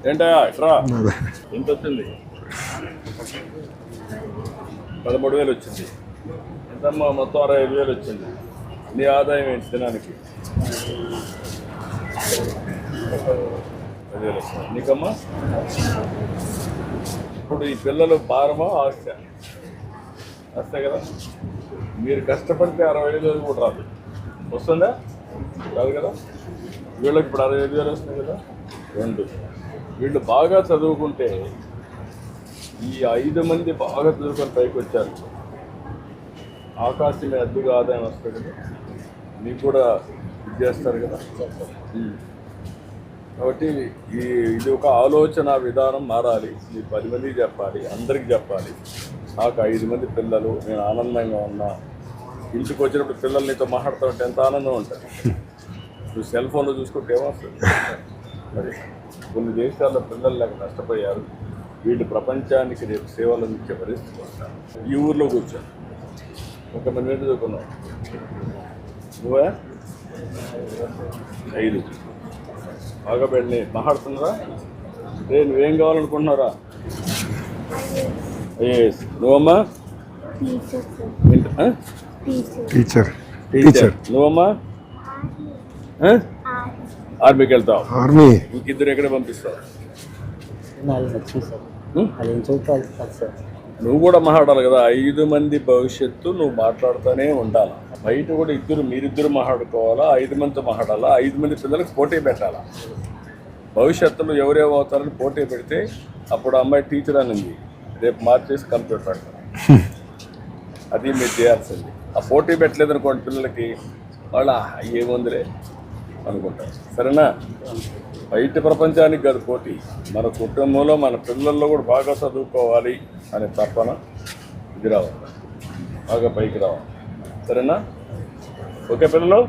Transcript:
ఏంటా ఇట్రా ఎంత వచ్చింది? 13,000 వచ్చింది. ఎంతమ్మా? మొత్తం 65,000 వచ్చింది. నీ ఆదాయం ఏంటి దినానికి? 10,000 వస్తుంది. నీకమ్మా ఇప్పుడు ఈ పిల్లలు భారమా ఆస్తి? వస్తే కదా. మీరు కష్టపడితే 65,000 కూడా రాదు. వస్తుందా? రాదు కదా. వీళ్ళకి ఇప్పుడు 65,000 వస్తుంది కదా. 2 వీళ్ళు బాగా చదువుకుంటే ఈ 5 మంది బాగా చదువుకొని పైకి వచ్చారు. ఆకాశమే అద్దుగా ఆదాయం వస్తుంది కదా. మీకు కూడా ఇది చేస్తారు కదా. కాబట్టి ఇది ఒక ఆలోచన విధానం మారాలి. మీరు 10 మందికి చెప్పాలి, అందరికి చెప్పాలి. నాకు 5 మంది పిల్లలు, నేను ఆనందంగా ఉన్నా. ఇంటికి వచ్చినప్పుడు పిల్లలు నీతో మాట్లాడుతుంటే ఎంత ఆనందం ఉంటుంది. నువ్వు సెల్ ఫోన్లో చూసుకుంటే ఏమొస్తుంది? మరి కొన్ని దేశాల్లో పిల్లలు లేక నష్టపోయారు. వీళ్ళు ప్రపంచానికి రేపు సేవలు అందించే పరిస్థితి వస్తారు. ఈ ఊర్లో కూర్చొని ఒక మంది చదువుకున్నావు నువ్వే 5 బాగా పెళ్ళి మాట్లాడుతున్నారా? నువ్వేం కావాలనుకుంటున్నారా? నువ్వమ్మా? టీచర్. నువ్వమ్మా? ఆర్మీకి వెళ్తావు. ఇంకిద్దరు ఎక్కడ పంపిస్తావు? నువ్వు కూడా మాట్లాడాలి కదా. 5 మంది భవిష్యత్తు నువ్వు మాట్లాడుతూనే ఉండాలి. బయట కూడా మీరిద్దరు మాట్లాడుకోవాలా, 5 మందితో మాట్లాడాలా, 5 మంది పిల్లలకు పోటీ పెట్టాలా. భవిష్యత్తులో ఎవరేమో అవుతారని పోటీ పెడితే అప్పుడు అమ్మాయి టీచర్ అనింది, రేపు మార్చేసి కంప్యూటర్ పెడతాను. అది మీరు చేయాల్సింది. ఆ పోటీ పెట్టలేదు అనుకోండి పిల్లలకి, వాళ్ళ ఏముందిలే అనుకుంటారు. సరేనా? బయట ప్రపంచానికి కాదు పోటీ, మన కుటుంబంలో మన పిల్లల్లో కూడా బాగా చదువుకోవాలి అనే తపన ఇది రావాలి, బాగా పైకి రావాలి. సరేనా? ఓకే పిల్లలు?